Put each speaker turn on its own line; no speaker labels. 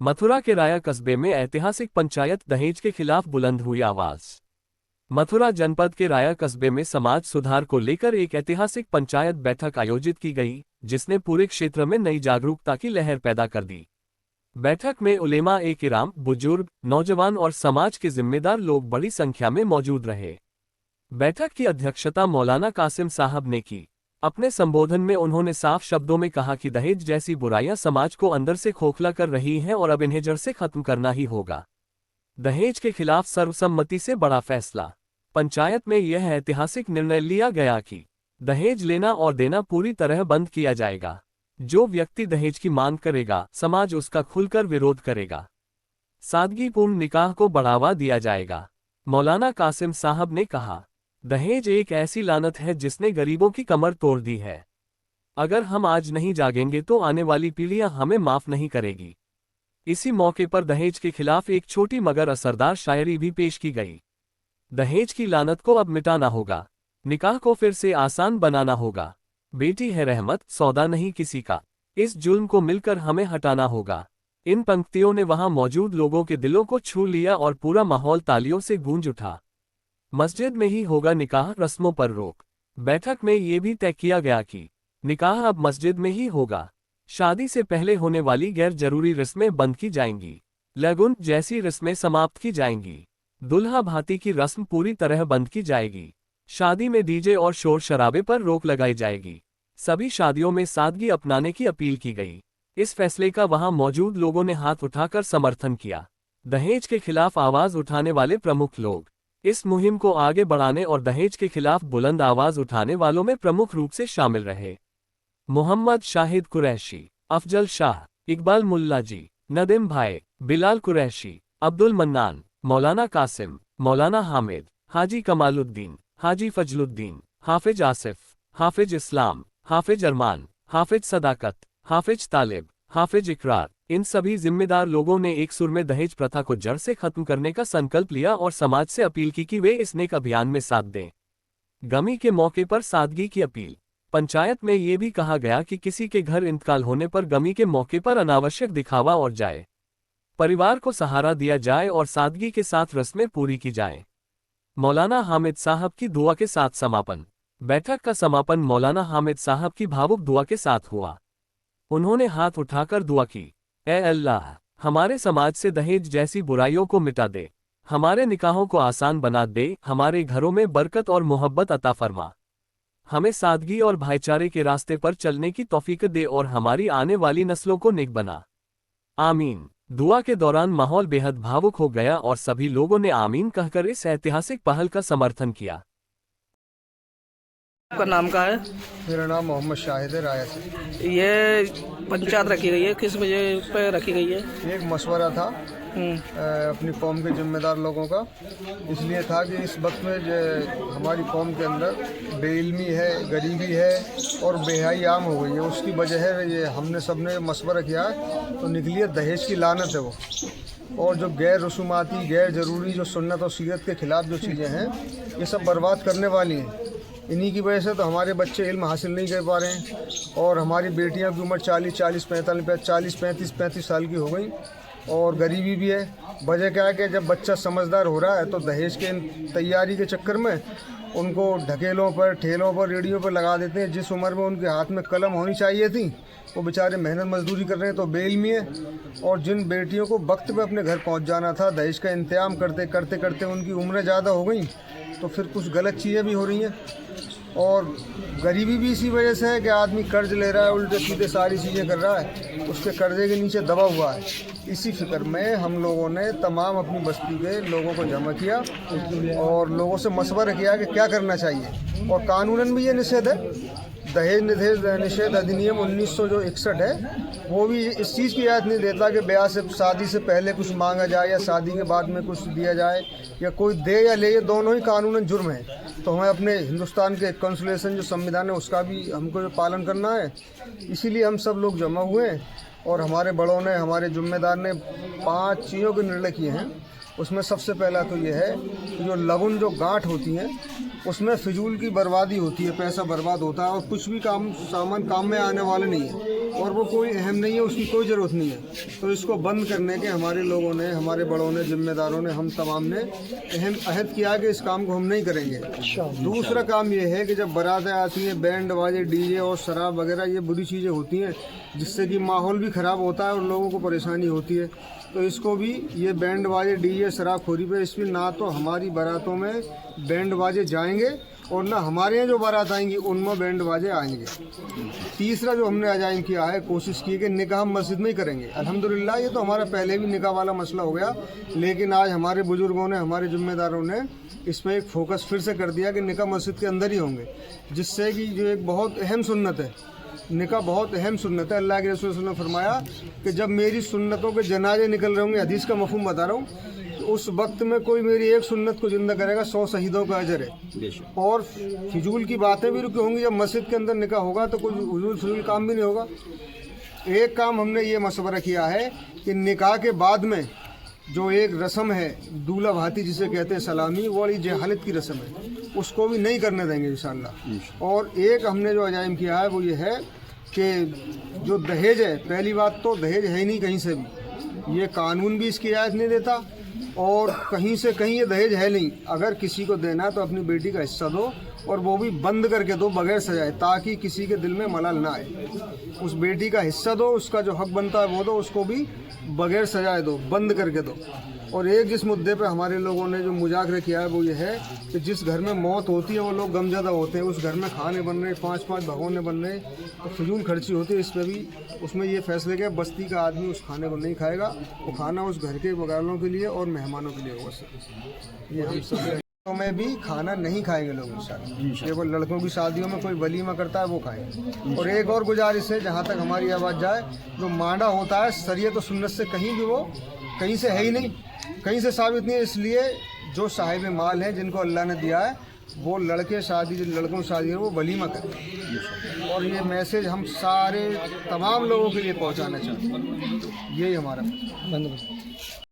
मथुरा के राया कस्बे में ऐतिहासिक पंचायत दहेज के खिलाफ बुलंद हुई आवाज। मथुरा जनपद के राया कस्बे में समाज सुधार को लेकर एक ऐतिहासिक पंचायत बैठक आयोजित की गई, जिसने पूरे क्षेत्र में नई जागरूकता की लहर पैदा कर दी। बैठक में उलेमा ए किराम, बुजुर्ग, नौजवान और समाज के जिम्मेदार लोग बड़ी संख्या में मौजूद रहे। बैठक की अध्यक्षता मौलाना कासिम साहब ने की। अपने संबोधन में उन्होंने साफ शब्दों में कहा कि दहेज जैसी बुराइयां समाज को अंदर से खोखला कर रही हैं और अब इन्हें जड़ से खत्म करना ही होगा। दहेज के खिलाफ सर्वसम्मति से बड़ा फैसला। पंचायत में यह ऐतिहासिक निर्णय लिया गया कि दहेज लेना और देना पूरी तरह बंद किया जाएगा। जो व्यक्ति दहेज की मांग करेगा, समाज उसका खुलकर विरोध करेगा। सादगीपूर्ण निकाह को बढ़ावा दिया जाएगा। मौलाना कासिम साहब ने कहा, दहेज एक ऐसी लानत है जिसने गरीबों की कमर तोड़ दी है। अगर हम आज नहीं जागेंगे तो आने वाली पीढ़ियां हमें माफ नहीं करेगी। इसी मौके पर दहेज के खिलाफ एक छोटी मगर असरदार शायरी भी पेश की गई। दहेज की लानत को अब मिटाना होगा, निकाह को फिर से आसान बनाना होगा। बेटी है रहमत, सौदा नहीं किसी का, इस जुल्म को मिलकर हमें हटाना होगा। इन पंक्तियों ने वहां मौजूद लोगों के दिलों को छू लिया और पूरा माहौल तालियों से गूंज उठा। मस्जिद में ही होगा निकाह, रस्मों पर रोक। बैठक में ये भी तय किया गया कि निकाह अब मस्जिद में ही होगा। शादी से पहले होने वाली गैर जरूरी रस्में बंद की जाएंगी। लगन जैसी रस्में समाप्त की जाएंगी। दुल्हा भाती की रस्म पूरी तरह बंद की जाएगी। शादी में डीजे और शोर शराबे पर रोक लगाई जाएगी। सभी शादियों में सादगी अपनाने की अपील की गई। इस फैसले का वहां मौजूद लोगों ने हाथ उठाकर समर्थन किया। दहेज के खिलाफ आवाज उठाने वाले प्रमुख लोग इस मुहिम को आगे बढ़ाने और दहेज के खिलाफ बुलंद आवाज उठाने वालों में प्रमुख रूप से शामिल रहे। मोहम्मद शाहिद कुरैशी, अफजल शाह, इकबाल मुल्ला जी, नदीम भाई, बिलाल कुरैशी, अब्दुल मन्नान, मौलाना कासिम, मौलाना हामिद, हाजी कमालुद्दीन, हाजी फजलुद्दीन, हाफिज आसिफ, हाफिज इस्लाम, हाफिज अरमान, हाफिज सदाकत, हाफिज तालिब, हाफिज इकरार, इन सभी जिम्मेदार लोगों ने एक सुर में दहेज प्रथा को जड़ से खत्म करने का संकल्प लिया और समाज से अपील की कि वे इस नेक अभियान में साथ दें। गमी के मौके पर सादगी की अपील। पंचायत में ये भी कहा गया कि किसी के घर इंतकाल होने पर गमी के मौके पर अनावश्यक दिखावा और जाए, परिवार को सहारा दिया जाए और सादगी के साथ रस्में पूरी की जाएं। मौलाना हामिद साहब की दुआ के साथ समापन। बैठक का समापन मौलाना हामिद साहब की भावुक दुआ के साथ हुआ। उन्होंने हाथ उठाकर दुआ की, ए अल्लाह, हमारे समाज से दहेज जैसी बुराइयों को मिटा दे, हमारे निकाहों को आसान बना दे, हमारे घरों में बरकत और मोहब्बत अता फरमा, हमें सादगी और भाईचारे के रास्ते पर चलने की तौफीक दे और हमारी आने वाली नस्लों को नेक बना। आमीन। दुआ के दौरान माहौल बेहद भावुक हो गया और सभी लोगों ने आमीन कहकर इस ऐतिहासिक पहल का समर्थन किया।
आपका नाम क्या है?
मेरा नाम मोहम्मद शाहिद है, राया से।
ये पंचायत रखी गई है, किस वजह पे रखी गई है?
ये एक मशवरा था अपनी कौम के जिम्मेदार लोगों का। इसलिए था कि इस वक्त में जो हमारी कौम के अंदर बेइल्मी है, गरीबी है और बेहयाई आम हो गई है, उसकी वजह है ये हमने सबने मशवरा किया तो निकली है दहेज की लानत है वो। और जो गैर रसूमाती, गैर ज़रूरी जो सुन्नत और सीरत के ख़िलाफ़ जो चीज़ें हैं, ये सब बर्बाद करने वाली हैं। इन्हीं की वजह से तो हमारे बच्चे इल्म हासिल नहीं कर पा रहे हैं और हमारी बेटियां की उम्र 40-45 साल की हो गई और गरीबी भी है। वजह क्या है कि जब बच्चा समझदार हो रहा है तो दहेज के तैयारी के चक्कर में उनको ढकेलों पर, ठेलों पर, रेडियो पर लगा देते हैं। जिस उम्र में उनके हाथ में कलम होनी चाहिए थी वो बेचारे मेहनत मजदूरी कर रहे हैं तो बेइल्मी है। और जिन बेटियों को वक्त पे अपने घर पहुंच जाना था, दहेज का इंतजाम करते करते करते उनकी उम्रें ज़्यादा हो गई तो फिर कुछ गलत चीज़ें भी हो रही हैं। और गरीबी भी इसी वजह से है कि आदमी कर्ज ले रहा है, उल्टे सीधे सारी चीज़ें कर रहा है, उसके कर्जे के नीचे दबा हुआ है। इसी फिक्र में हम लोगों ने तमाम अपनी बस्ती के लोगों को जमा किया और लोगों से मशवरा किया कि क्या करना चाहिए। और कानूनन भी ये निषेध है, दहेज निषेध अधिनियम 1961 है, वो भी इस चीज़ की याद नहीं देता कि ब्याह से, शादी से पहले कुछ मांगा जाए या शादी के बाद में कुछ दिया जाए या कोई दे या ले, ये दोनों ही कानूनन जुर्म है। तो हमें अपने हिंदुस्तान के कॉन्स्टिट्यूशन जो संविधान है उसका भी हमको पालन करना है। इसीलिए हम सब लोग जमा हुए हैं और हमारे बड़ों ने, हमारे जिम्मेदार ने 5 चीज़ों के निर्णय किए हैं। उसमें सबसे पहला तो ये है कि जो लगन, जो गांठ होती हैं, उसमें फिजूल की बर्बादी होती है, पैसा बर्बाद होता है और कुछ भी सामान काम में आने वाले नहीं है। और वो कोई अहम नहीं है, उसकी कोई ज़रूरत नहीं है। तो इसको बंद करने के हमारे लोगों ने, हमारे बड़ों ने, जिम्मेदारों ने, हम तमाम ने अहम अहद किया कि इस काम को हम नहीं करेंगे। दूसरा काम ये है कि जब बारातें आती हैं, बैंड बाजे, डीजे और शराब वगैरह ये बुरी चीज़ें होती हैं जिससे कि माहौल भी ख़राब होता है और लोगों को परेशानी होती है। तो इसको भी ये बैंड बाजे, डीजे, शराबखोरी पे इस पर ना तो हमारी बारातों में बैंड बाजे जाएंगे और ना हमारे यहाँ जो बारात आएंगी उनमें बैंड बाजे आएंगे। तीसरा जो हमने अजायम किया है, कोशिश की कि निकाह हम मस्जिद में ही करेंगे। अल्हम्दुलिल्लाह ये तो हमारा पहले भी निकाह वाला मसला हो गया, लेकिन आज हमारे बुजुर्गों ने, हमारे जिम्मेदारों ने इस पर एक फोकस फिर से कर दिया कि निकाह मस्जिद के अंदर ही होंगे, जिससे कि जो एक बहुत अहम सुन्नत है, निकाह बहुत अहम सुन्नत है। अल्लाह के रसूल ने फरमाया कि जब मेरी सुन्नतों के जनाजे निकल रहे होंगे, हदीस का मफहूम बता रहा हूँ, तो उस वक्त में कोई मेरी एक सुन्नत को जिंदा करेगा 100 शहीदों का अजर है। और फिजूल की बातें भी रुकी होंगी। जब मस्जिद के अंदर निकाह होगा तो कोई फिजूल काम भी नहीं होगा। एक काम हमने ये मशवरा किया है कि निकाह के बाद में जो एक रस्म है, दूल्हा भाती जिसे कहते हैं सलामी, वो बड़ी जहालत की रस्म है, उसको भी नहीं करने देंगे इंशाअल्लाह। और एक हमने जो अजायम किया है वो ये है कि जो दहेज है, पहली बात तो दहेज है ही नहीं कहीं से भी, ये कानून भी इसकी इजाज़त नहीं देता और कहीं से कहीं ये दहेज है नहीं। अगर किसी को देना है तो अपनी बेटी का हिस्सा दो और वो भी बंद करके दो, बगैर सजाए, ताकि किसी के दिल में मलाल ना आए। उस बेटी का हिस्सा दो, उसका जो हक बनता है वो दो, उसको भी बगैर सजाए दो, बंद करके दो। और एक जिस मुद्दे पे हमारे लोगों ने जो मुजाकरा किया है वो ये है कि जिस घर में मौत होती है वो लोग गमज़दा होते हैं, उस घर में खाने बन रहे, 5-5 भगोने बन रहे, तो फिजूल खर्ची होती है। इस पर भी उसमें ये फैसले किया बस्ती का आदमी उस खाने को नहीं खाएगा, वो खाना उस घर के बगालों के लिए और मेहमानों के लिए होगा। सर ये हम सब में भी खाना नहीं खाएंगे लोग इंशाअल्लाह। केवल लड़कों की शादियों में कोई वलीमा करता है वो खाएंगे। और एक और गुजारिश है, जहाँ तक हमारी आवाज़ जाए, जो मांडा होता है शरीयत और सुन्नत से कहीं भी, वो कहीं से है ही नहीं, कहीं से साबित नहीं है। इसलिए जो साहिब माल हैं, जिनको अल्लाह ने दिया है, वो लड़के शादी, जो लड़कों शादी है वो वलीमा करें। और ये मैसेज हम सारे तमाम लोगों के लिए पहुंचाना चाहते हैं। यही हमारा बंदोबस्त।